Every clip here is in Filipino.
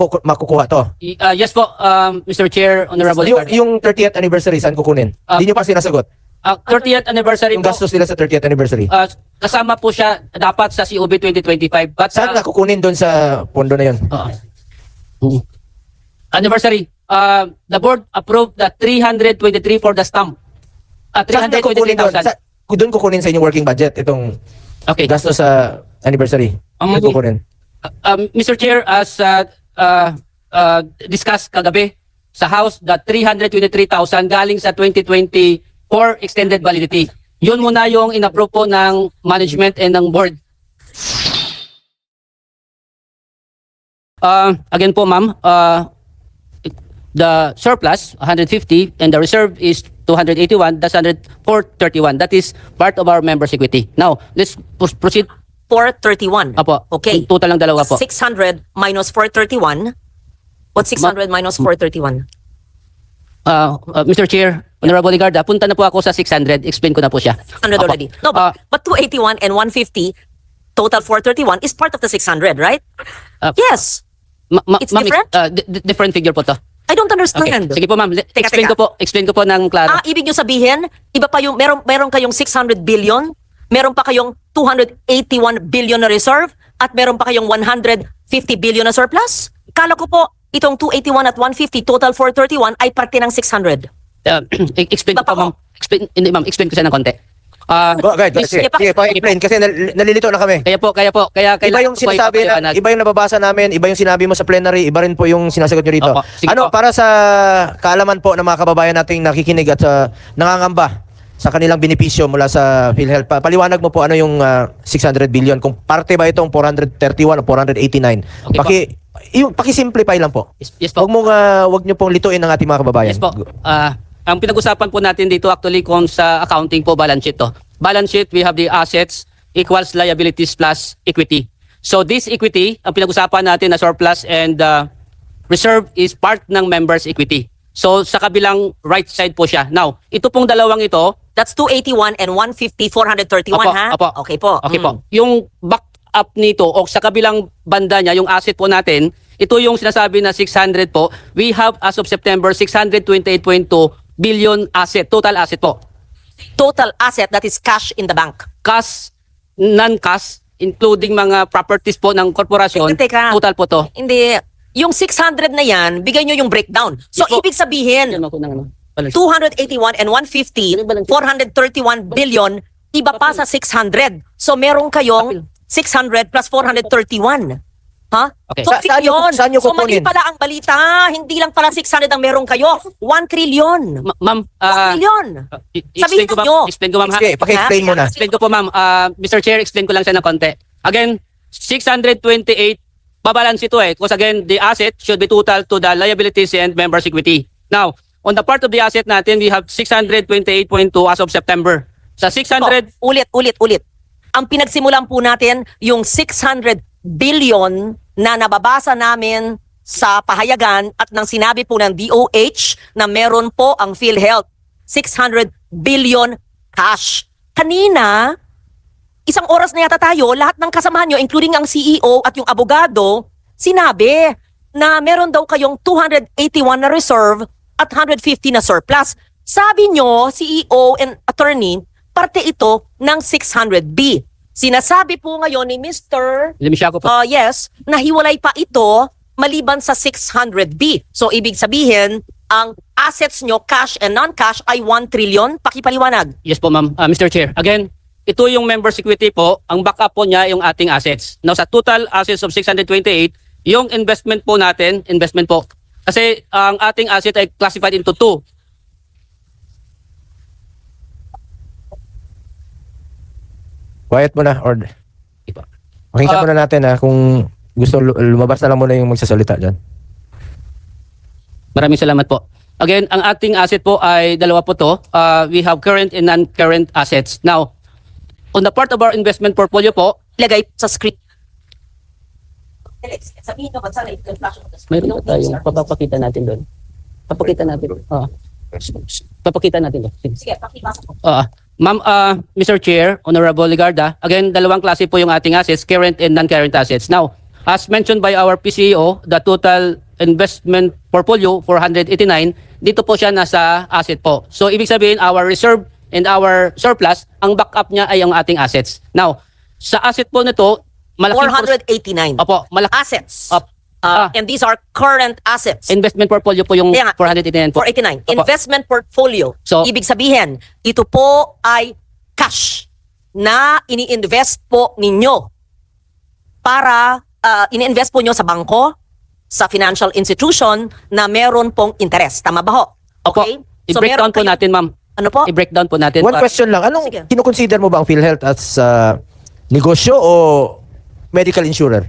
makukuha to? Yes po, Mr. Chair, Honorable Ricardo. Yung 30th anniversary, saan kukunin? Hindi nyo pa sinasagot. 30th anniversary Yung gastos nila sa 30th anniversary. kasama po siya dapat sa COB 2025. But, Saan na kukunin doon sa pondo na yun? Anniversary. The board approved the 323 for the stamp. Saan na kukunin doon? 323,000. Doon kukunin sa inyong working budget itong Okay. gastos sa anniversary. Doon kukunin. Mr. Chair, as discussed kagabi sa House, the 323,000 galing sa 2024 extended validity. Yun muna yung in-approve po ng management and ng board. Again po, ma'am, the surplus 150 and the reserve is 281. That's 431. That is part of our members' equity. Now, let's proceed. 431. Apo. Okay. Total ng dalawa po. 600 minus 431. What's 600 minus 431? Mr. Chair, Honorable Ricardo, punta na po ako sa 600. Explain ko na po siya. 100 Apo. already. No, but 281 and 150, total 431 is part of the 600, right? Yes. It's Ma'am, different? Different figure po to. I don't Okay. understand. Sige po, ma'am. Explain teka. ko po ng klaro. Ibig nyo sabihin, iba pa yung, meron kayong 600 billion, meron pa kayong 281 billion na reserve, at meron pa kayong 150 billion na surplus? Kala ko po, itong 281 at 150, total 431 ay parte ng 600. Explain ko po, ma'am. Explain ko siya ng konti. Go ahead. Sige, pa-explain kasi nalilito na kami. Kaya Iba yung sinasabi na, iba yung nababasa namin, iba yung sinabi mo sa plenary, iba rin po yung sinasagot nyo rito. Opo, sige Ano, po. para sa kaalaman po ng mga kababayan nating nakikinig at nangangamba sa kanilang benepisyo mula sa PhilHealth, paliwanag mo po ano yung 600 billion, kung parte ba itong 431 o 489. Okay Paki-simplify lang po. Yes po. Wag nyo pong lituin ng ating mga kababayan. Yes po. Ang pinag-usapan po natin dito actually kung sa accounting po balance sheet to. Balance sheet, we have the assets equals liabilities plus equity. So this equity, ang pinag-usapan natin na surplus and reserve is part ng members' equity. So sa kabilang right side po siya. Now, ito pong dalawang ito. That's 281 and 150, 431, Opo, ha? opo. Okay po. Okay po. Yung back up nito o sa kabilang banda niya, yung asset po natin, ito yung sinasabi na 600 po. We have as of September 628.2 billion asset, total asset po. Total asset, that is cash in the bank. Cash, non-cash, including mga properties po ng korporasyon, Teka. total po to. Hindi. Yung 600 na yan, bigay nyo yung breakdown. So, Yes po. ibig sabihin, Yan ako ng ano, balance. 281 and 150, 431 billion, iba pa sa 600. So, meron kayong 600 plus 431. Ha? Okay. So, Saan nyo so, mali kukunin? pala ang balita. Hindi lang pala 600 ang meron kayo. 1 trillion. Ma'am, 1 trillion. explain ko nyo. explain ko ma'am ha. Sige, paki-explain mo na. Explain ko po ma'am. Mr. Chair, explain ko lang siya ng konti. Again, 628, babalance ito eh. Because again, the asset should be total to the liabilities and members' equity. Now, on the part of the asset natin, we have 628.2 as of September. Sa 600, Ulit. Ang pinagsimulan po natin, yung 600 billion na nababasa namin sa pahayagan at nang sinabi po ng DOH na meron po ang PhilHealth. 600 billion cash. Kanina, isang oras na yata tayo, lahat ng kasamahan nyo, including ang CEO at yung abogado, sinabi na meron daw kayong 281 na reserve at 150 na surplus. Sabi nyo, CEO and attorney, parte ito ng 600B. Sinasabi po ngayon ni Mr. Limisya ko po. Yes, nahiwalay pa ito maliban sa 600B. So, ibig sabihin, ang assets nyo, cash and non-cash, ay 1 trillion. Pakipaliwanag. Yes po ma'am. Mr. Chair, again, ito yung members' equity po. Ang backup po niya yung ating assets. Now, sa total assets of 628, yung investment po natin, investment po. Kasi ang ating asset ay classified into two. Quiet mo na, or Iba. pakinggan muna natin kung gusto lumabas na lang muna yung magsasalita dyan. Maraming salamat po. Again, ang ating asset po ay dalawa po to. We have current and non-current assets. Now, on the part of our investment portfolio po, Ilagay sa script. Sabihin nyo, sana i-flash mo. mayroon pa tayong papakita natin doon. Papakita natin. Papakita natin doon. Sige, pakibasa ko. Ma'am, Mr. Chair, Honorable Ligarda, again, dalawang klase po yung ating assets, current and non-current assets. Now, As mentioned by our PCEO, the total investment portfolio 489, dito po siya nasa asset po. So ibig sabihin our reserve and our surplus, ang backup niya ay ang ating assets. Now, sa asset po nito, malaki 489. Opo, malaki Assets. Ah. And these are current assets. investment portfolio po yung Kaya nga, 489 po. 489. Opo. Investment portfolio. So- Ibig sabihin, ito po ay cash na ini-invest po ninyo para ini-invest po nyo sa bangko, sa financial institution na meron pong interest. Tama ba ho? Opo. Okay? I-breakdown po natin, ma'am. Ano po? I-breakdown po natin. One question lang. Anong Sige. kinukonsider mo ba ang PhilHealth as negosyo o medical insurer?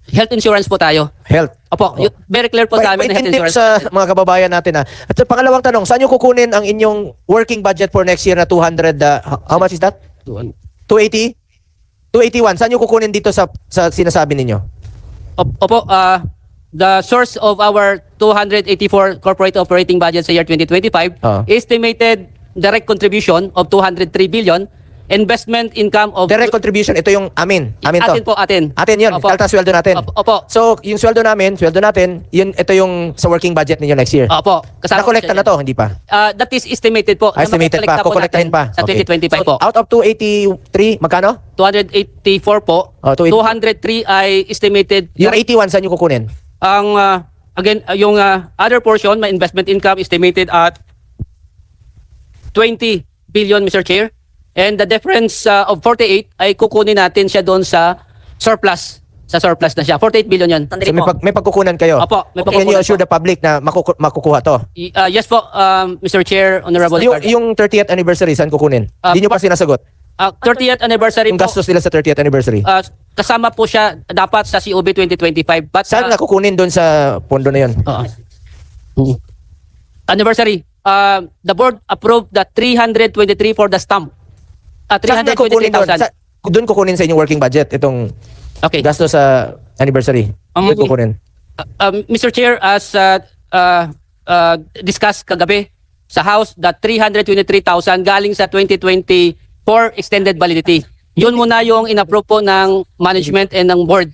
Health insurance po tayo. Health. Opo, very clear po sa amin na health Paintindi insurance. sa mga kababayan natin. At sa pangalawang tanong, saan nyo kukunin ang inyong working budget for next year na 200, how much is that? 280? 281. Saan nyo kukunin dito sa sinasabi ninyo? Opo, the source of our 284 corporate operating budget sa year 2025, estimated direct contribution of 203 billion, investment income of... Direct contribution, ito yung amin. Amin to. Atin po, atin. Atin yun. Opo. Kaltas sweldo natin. Opo. So, yung sweldo natin, ito yung sa working budget ninyo next year. Opo. Kasama Nakolekta po na siya to, hindi pa? yan. That is estimated po. Na Estimated pa, makukolekta po kukolektahin natin pa. Sa Okay. 2025 So, po. out of 283, magkano? 284 po. Oh, 203 ay estimated. Yung 81, saan nyo kukunin? Ang, again, yung other portion, my investment income estimated at 20 billion, Mr. Chair. And the difference of 48 ay kukunin natin siya doon sa surplus. Sa surplus na siya. 48 billion yan. Sandali So, po. may pagkukunan kayo? Opo, may Can you pagkukunan assure po. the public na makukuha to? Yes po, Mr. Chair, Honorable Yung, Ricardo. yung 30th anniversary, saan kukunin? Hindi nyo pa sinasagot. 30th anniversary Yung po, gastos nila sa 30th anniversary. kasama po siya dapat sa COB 2025. But, Saan na kukunin doon sa pondo na yun? Anniversary. The board approved the 323 for the stamp. Saan na kukunin doon? 323,000. Doon kukunin sa inyong working budget itong Okay. gastos sa anniversary. Doon kukunin. Mr. Chair, as discussed kagabi sa House, the 323,000 galing sa 2024 extended validity. Yun muna yung inapprove po ng management and ng board.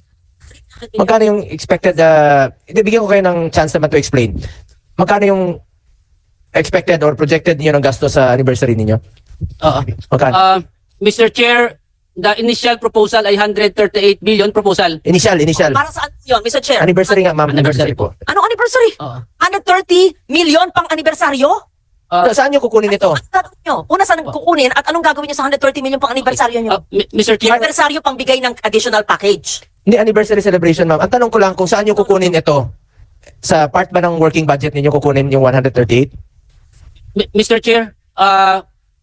Magkano yung expected, bigyan ko kayo ng chance naman to explain. Magkano yung expected or projected niyo ng gastos sa anniversary ninyo? Magkano? Mr. Chair, the initial proposal ay 138 billion proposal. Initial. Para saan yun, Mr. Chair? Anniversary nga, ma'am. Anniversary po. Anong anniversary? Oo. 130 million pang anibersaryo? Saan nyo kukunin ito? Anong gagawin nyo? Una, saan kukunin at anong gagawin nyo sa 130 million pang anibersaryo nyo? Mr. Chair, Anibersaryo pang bigay ng additional package. Hindi anniversary celebration, ma'am. Ang tanong ko lang kung saan nyo kukunin ito? Sa part ba ng working budget ninyo kukunin yung 138? Mr. Chair,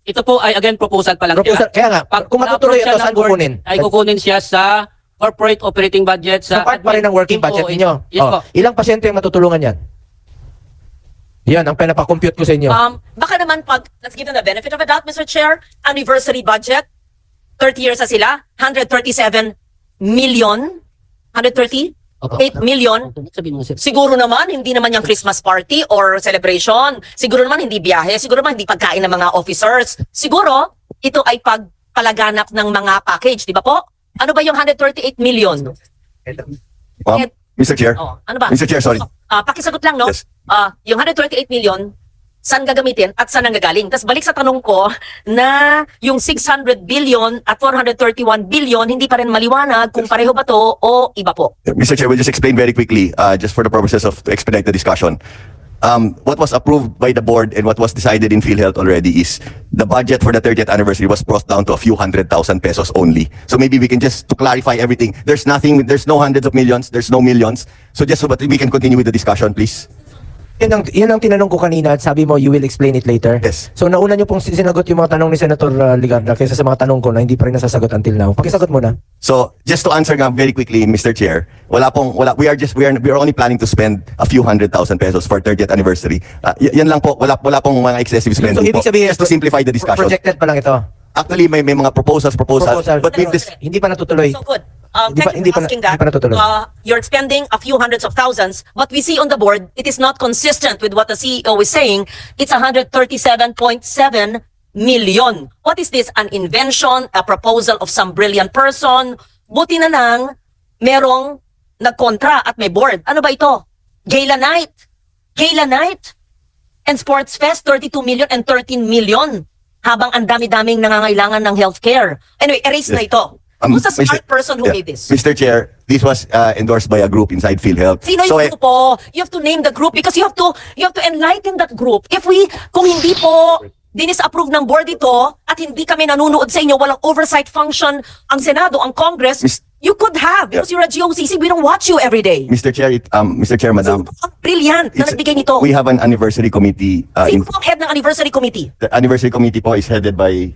ito po ay again proposal pa lang. Proposal, kaya nga, kung matutuloy ito, saan kukunin? Ay kukunin siya sa corporate operating budget. Sa part pa rin ng working budget ninyo. Yes po. Ilang pasyente yung matutulungan yan? Yan, ang pinapakompute ko sa inyo. Baka naman pag, let's give them the benefit of the doubt, Mr. Chair, anniversary budget, 30 years na sila, 137 million, 138 million. Sabihin mo, sir. Siguro naman, hindi naman yung Christmas party or celebration. Siguro naman, hindi biyahe. Siguro naman, hindi pagkain ng mga officers. Siguro, ito ay pagpalaganap ng mga package, di ba po? Ano ba yung 138 million? Mr. Chair. Oh, ano ba? Mr. Chair, sorry. Pakisagot lang, no? Yes. Yung 128 million, saan gagamitin at saan nanggagaling? Tapos balik sa tanong ko na yung 600 billion at 431 billion, hindi pa rin maliwanag kung pareho ba to o iba po. Mr. Chair, we'll just explain very quickly, just for the purposes of to expedite the discussion. What was approved by the board and what was decided in PhilHealth already is the budget for the 30th anniversary was brought down to a few 100,000 pesos only. So maybe we can just to clarify everything. There's nothing, there's no hundreds of millions, there's no millions. So just so that we can continue with the discussion, please. Yan ang tinanong ko kanina at sabi mo you will explain it later. Yes. So nauna nyo pong sinagot yung mga tanong ni Senator Ligarda kaysa sa mga tanong ko na hindi pa rin nasasagot until now. Pakisagot muna. So just to answer nga very quickly, Mr. Chair, we are only planning to spend a few 100,000 pesos for 30th anniversary. Yan lang po, wala pong mga excessive So spending ibig po. sabihin, Just to simplify the discussion. projected pa lang ito. Actually, may mga proposal. Proposal. But we've Hindi pa natutuloy. So good. Hindi Thank pa- you for asking hindi that. pa natutuloy. You're spending a few hundreds of thousands, but we see on the board, it is not consistent with what the CEO is saying. It's 137.7 million. What is this? An invention? A proposal of some brilliant person? Buti na lang, merong nagkontra at may board. Ano ba ito? Gala night. Gala night. And Sports Fest, 32 million and 13 million. Habang ang dami-daming nangangailangan ng healthcare. Anyway, erase na ito. Who's the smart person who made this? Mr. Chair, this was endorsed by a group inside PhilHealth. Sino yung grupo? You have to name the group because you have to enlighten that group. Kung hindi po dinis-approve ng board ito at hindi kami nanunood sa inyo, walang oversight function ang Senado, ang Congress, you could have because you're a GOCC. We don't watch you every day. Mr. Chair, Madam. Brilliant na nagbigay nito. We have an anniversary committee. Sino po ang head ng anniversary committee? The anniversary committee po is headed by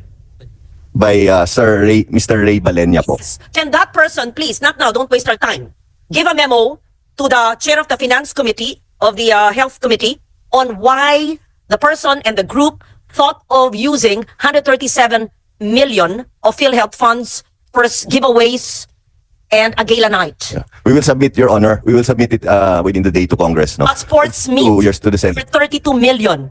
Mr. Ray Balenya po. Can that person, please, not now, don't waste our time, give a memo to the chair of the finance committee, of the health committee, on why the person and the group thought of using 137 million of PhilHealth funds for giveaways and a gala night. We will submit, Your Honor. We will submit it within the day to Congress. No? A sports meet To the for Senate. 32 million.